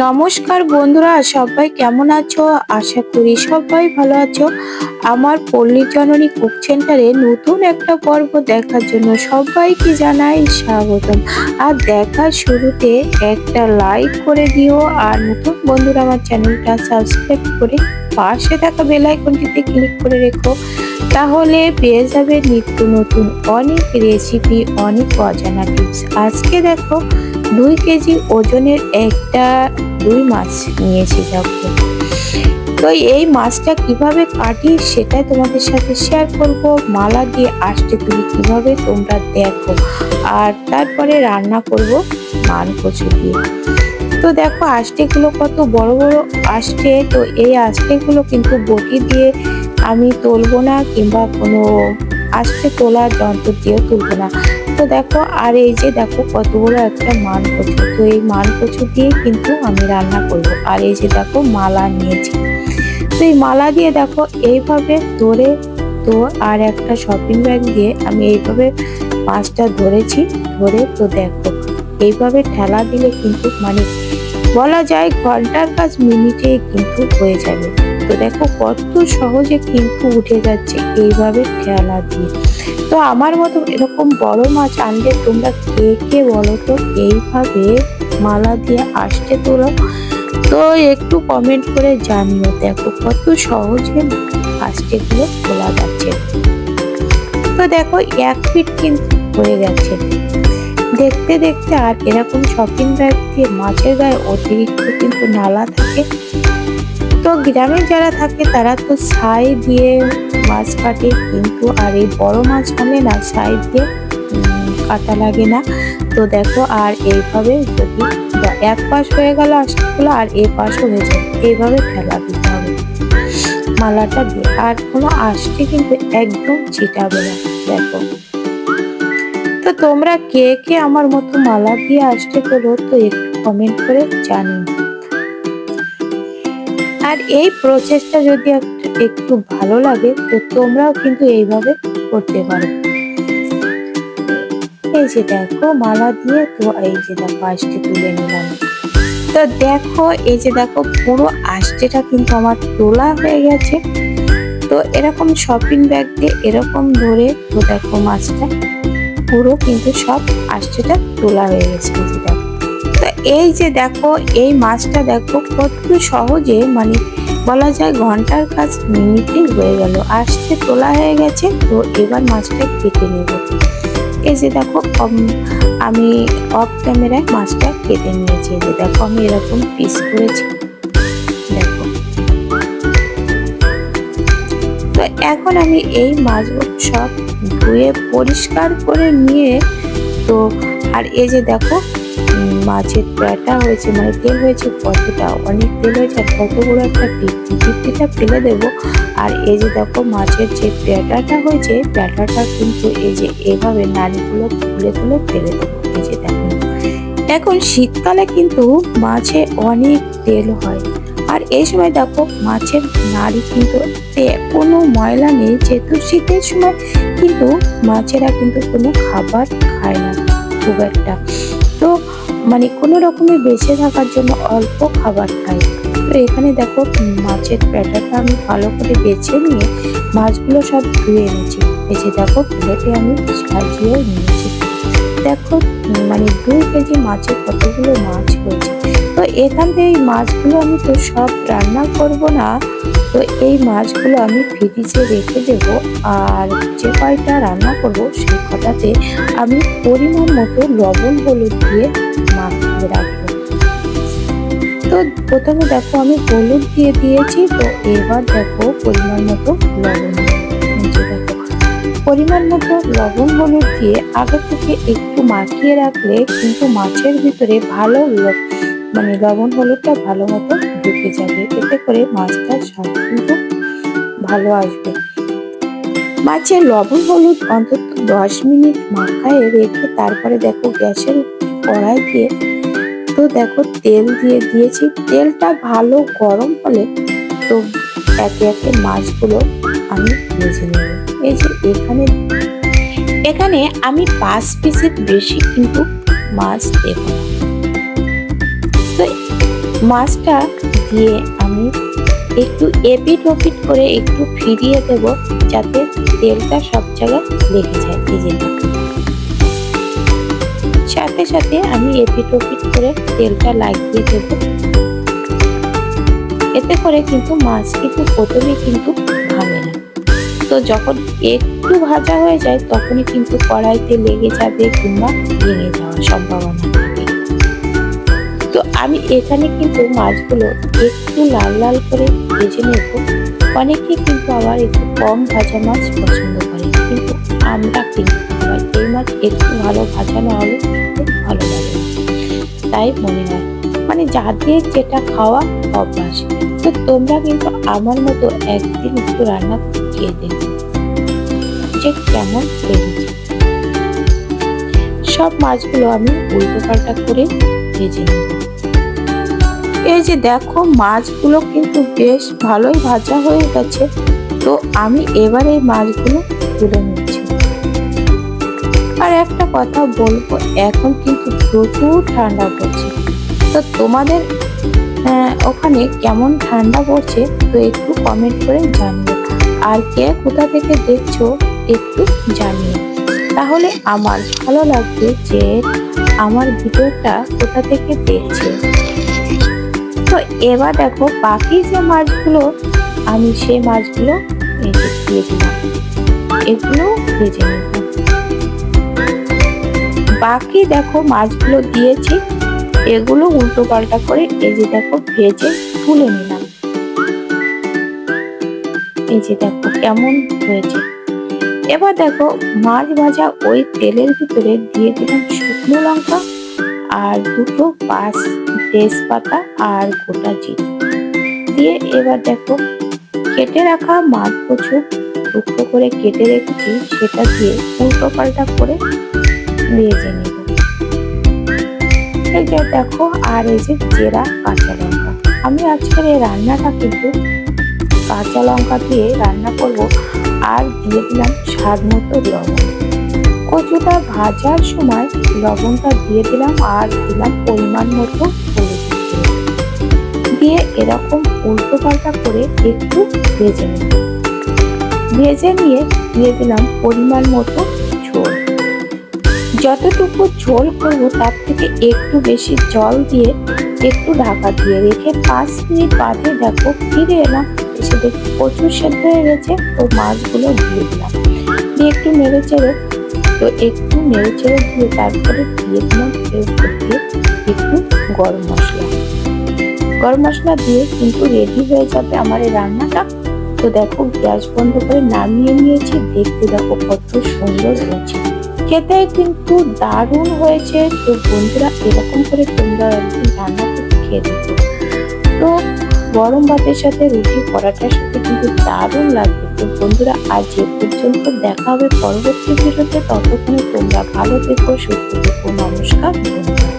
নমস্কার বন্ধুরা, সবাই কেমন আছো? আশা করি সবাই ভালো আছো। আমার পল্লী জননী কুক সেন্টারে নতুন একটা পর্ব দেখার জন্য সবাইকে জানাই স্বাগতম। আর দেখার শুরুতে একটা লাইক করে দিও, আর নতুন বন্ধুরা আমার চ্যানেলটা সাবস্ক্রাইব করে পাশে থাকা বেল আইকনটিতে ক্লিক করে রেখো, তাহলে পেয়ে যাবে নিত্য নতুন অনেক রেসিপি, অনেক অজানা টিপস। আজকে দেখো 2 কেজি ওজনের একটা রুই মাছ নিয়েছি। দেখো, তো এই মাছটা কিভাবে কাটি সেটাই তোমাদের সাথে শেয়ার করব। মালা দিয়ে আঁশটে তুলি কিভাবে তোমরা দেখো, আর তারপরে রান্না করব মান কচু দিয়ে। তো দেখো আঁশটেগুলো কত বড় বড় আঁশটে। তো এই আঁশটেগুলো কিন্তু বটি দিয়ে আমি তুলবো না, কিংবা কোনো আঁশটে তোলার যন্ত্র দিয়েও তুলবো না। তো দেখো, আর এই যে দেখো কত বড় একটা মান কচু। তো এই মান কচু দিয়ে কিন্তু আমি রান্না করব। আর এই যে দেখো মালা নিয়েছি। তো এই মালা দিয়ে দেখো এইভাবে ধরে, তো আর একটা শপিং ব্যাগ দিয়ে আমি এইভাবে মাছটা ধরেছি। ধরে তো দেখো এইভাবে ঠেলা দিলে কিন্তু বলা যায় ঘন্টার কাজ মিনিটে কিন্তু হয়ে যাবে। তো দেখো কত সহজে কিন্তু উঠে যাচ্ছে এইভাবে ঠেলা দিয়ে। তো আমার মতো এরকম বড় মাছ আনলে তোমরা কে কে বলো তো এইভাবে মালা দিয়ে আঁশটে তোলো? তো একটু কমেন্ট করে জানিও। দেখো কত সহজে আঁশটেগুলো তোলা যাচ্ছে। তো দেখো 1 ফিট কিন্তু হয়ে গেছে দেখতে দেখতে। আর এরকম শপিং ব্যাগ দিয়ে মাছের গায়ে অতিরিক্ত কিন্তু নালা থাকে। তো গ্রামে যারা থাকে তারা তো ছাই দিয়ে মাছ কাটে, কিন্তু আর এই বড় মাছ হলে না ছাই দিয়ে কাটা লাগে না। তো দেখো, আর এইভাবে যদি এক পাশ হয়ে গেল আঁশগুলো, আর এই পাশও হয়ে যায়, এইভাবে ফেলা দিতে হবে মালাটা দিয়ে। আর কোনো আঁশটি কিন্তু একদম ছিটাবে না। দেখো, তো তোমরা কে কে আমার মতো মালা দিয়ে আঁশটে তোলো? তো একটু কমেন্ট করে জানিও। আর এই প্রসেসটা যদি একটু ভালো লাগে তো তোমরাও কিন্তু এইভাবে করতে পারো। এই যে দেখো মালা দিয়ে, তো এই যে দেখো আঁশটে তুলে নিলাম। তো দেখো এই যে দেখো পুরো আঁশটেটা কিন্তু আমার তোলা হয়ে গেছে। তো এরকম শপিং ব্যাগ দিয়ে এরকম ধরে, তো দেখো মাছটা পুরো কিন্তু সব আঁশটেটা তোলা হয়ে গেছে। তো এই যে দেখো এই মাছটা দেখো কত সহজে, বলা যায় ঘন্টার কাজ মিনিটেই হয়ে গেল। আঁশটে তোলা হয়ে গেছে। তো এবার মাছটা কেটে নেব। এই যে দেখো আমি অফ ক্যামেরায় মাছটা কেটে নিয়েছি। এই যে দেখো আমি এরকম পিস করেছি। দেখো, তো এখন আমি এই মাছগুলো সব ধুয়ে পরিষ্কার করে নিয়ে, তো আর এই যে দেখো মাছের প্যাটা হয়েছে, তেল হয়েছে কতটা, অনেক তেল হয়েছে। আর কত বড় একটা পিপটিটা ফেলে দেব। আর এই যে দেখো মাছের যে প্যাটাটা হয়েছে, প্যাটাটা কিন্তু এই যে এভাবে নাড়িগুলো তুলে তুলে ফেলে দেবো। এই যে দেখো, এখন শীতকালে কিন্তু মাছে অনেক তেল হয়। আর এই সময় দেখো মাছের নাড়ি কিন্তু কোনো ময়লা নেই, যেহেতু শীতের সময় কিন্তু মাছেরা কিন্তু কোনো খাবার খায় না খুব একটা। তো কোনো রকমে বেঁচে থাকার জন্য অল্প খাবার খায়। তো এখানে দেখো মাছের প্যাটাটা আমি ভালো করে বেছে নিয়ে মাছগুলো সব ধুয়ে এনেছি। এই যে দেখো প্লেটে আমি সাজিয়ে নিয়েছি। দেখো 2 কেজি মাছের কতগুলো মাছ হয়েছে। তো এখান থেকে এই মাছগুলো আমি তো সব রান্না করব না। তো এই মাছগুলো আমি ফ্রিজে রেখে দেব। আর যে কয়টা রান্না করব সেই কটাতে আমি পরিমাণ মতো লবণ হলুদ দিয়ে মাখিয়ে রাখবো। তো প্রথমে দেখো আমি হলুদ দিয়ে দিয়েছি। তো এবার দেখো পরিমাণ মতো লবণ, দেখো পরিমাণ মতো লবণ হলুদ দিয়ে আগে থেকে একটু মাখিয়ে রাখলে কিন্তু মাছের ভিতরে ভালো লবণ হলুদটা ভালো মতো ঢুকে যাবে। এতে করে মাছটার স্বাদ কিন্তু ভালো আসবে। মাছের লবণ হলুদ অন্তত 10 মিনিট মাখায় রেখে তারপরে দেখো গ্যাসের কড়াই দিয়ে, তো দেখো তেল দিয়ে দিয়েছি। তেলটা ভালো গরম হলে তো একে একে মাছগুলো আমি ভেজে নেব। এই যে এখানে আমি 5 পিসের বেশি কিন্তু মাছ দেব। তো মাছটা দিয়ে আমি একটু এপিট ওপিট করে একটু ফিরিয়ে দেব, যাতে তেলটা সব জায়গায় লেগে যায়। সাথে সাথে আমি এপিট ওপিট করে তেলটা লাগিয়ে দেব। এতে করে কিন্তু মাছ কিন্তু প্রথমে কিন্তু ভাঙে না। তো যখন একটু ভাজা হয়ে যায় তখনই কিন্তু কড়াইতে লেগে যাবে কিংবা ভেঙে যাওয়ার সম্ভাবনা থাকে। তো আমি এখানে কিন্তু মাছগুলো একটু লাল লাল করে ভেজে নেব। অনেকে কিন্তু আবার একটু কম ভাজা মাছ পছন্দ করে, কিন্তু আমরা কিন্তু এই মাছ একটু ভালো ভাজা না হলে খুব ভালো লাগে, তাই মনে হয় মানে যাদের যেটা খাওয়া অভ্যাস। তো তোমরা কিন্তু আমার মতো একদিন একটু রান্না খেয়ে দেখো যে কেমন লেগেছে। সব মাছগুলো আমি উল্টো পাল্টা করে ভেজে নেব। এই যে দেখো মাছগুলো কিন্তু বেশ ভালোই ভাজা হয়ে গেছে। তো আমি এবার এই মাছগুলো তুলে নিচ্ছি। আর একটা কথা বলবো, এখন কিন্তু প্রচুর ঠান্ডা পড়ছে। তো তোমাদের ওখানে কেমন ঠান্ডা পড়ছে তো একটু কমেন্ট করে জানিও। আর কে কোথা থেকে দেখছো একটু জানিও, তাহলে আমার ভালো লাগবে যে আমার ভিডিওটা কোথা থেকে দেখছে। তো এবার দেখো বাকি যে মাছগুলো আমি সেই মাছগুলো দিয়ে দিলাম, এগুলো ভেজে নেব। বাকি দেখো মাছগুলো দিয়েছি, এগুলো উল্টো পাল্টা করে এই যে দেখো ভেজে তুলে নিলাম। এই যে দেখো কেমন হয়েছে। এবার দেখো মাছ ভাজা ওই তেলের ভিতরে দিয়ে দিলাম শুকনো লঙ্কা আর দুটো তেজপাতা আর গোটা জিরে দিয়ে, এবার দেখো কেটে রাখা মাছ কচু টুকরো করে কেটে রেখেছি সেটা দিয়ে উল্টো পাল্টা করে ভেজে নেব। এই যে দেখো, আর এই যে জিরা কাঁচা লঙ্কা, আমি আজকের এই রান্নাটা কিন্তু কাঁচা লঙ্কা দিয়ে রান্না করব। আর দিয়ে দিলাম স্বাদ মতো লবণ। কচুটা ভাজার সময় লবণটা দিয়ে দিলাম আর দিলাম পরিমাণ মতো হলুদ দিয়ে এরকম উল্টো পাল্টা করে একটু ভেজে নেব। ভেজে নিয়ে দিয়ে দিলাম পরিমাণ মতো ঝোল। যতটুকু ঝোল করবো তার থেকে একটু বেশি জল দিয়ে একটু ঢাকা দিয়ে রেখে 5 মিনিট বাদে দেখো ফিরে এলাম। এসে দেখি প্রচুর সেদ্ধ হয়ে গেছে। তো মাছগুলো দিয়ে দিলাম, দিয়ে একটু নেড়ে চেড়ে দিয়ে তারপরে দিয়ে দিলাম একটু গরম মশলা দিয়ে কিন্তু রেডি হয়ে যাবে আমার এই রান্নাটা। তো দেখো গ্যাস বন্ধ করে নামিয়ে নিয়েছি। দেখতে দেখো কত সুন্দর হয়েছে, খেতে কিন্তু দারুণ হয়েছে। তো বন্ধুরা এরকম করে তোমরা একদিন রান্না করে খেয়ে দেখো। তো গরম ভাতের সাথে রুটি পরাটার সাথে কিন্তু দারুণ লাগবে। তো বন্ধুরা আজ এ পর্যন্ত, দেখা হবে পরবর্তী ভিডিওতে। ততক্ষণে তোমরা ভালো থেকো, সুস্থ থেকো। নমস্কার বন্ধুরা।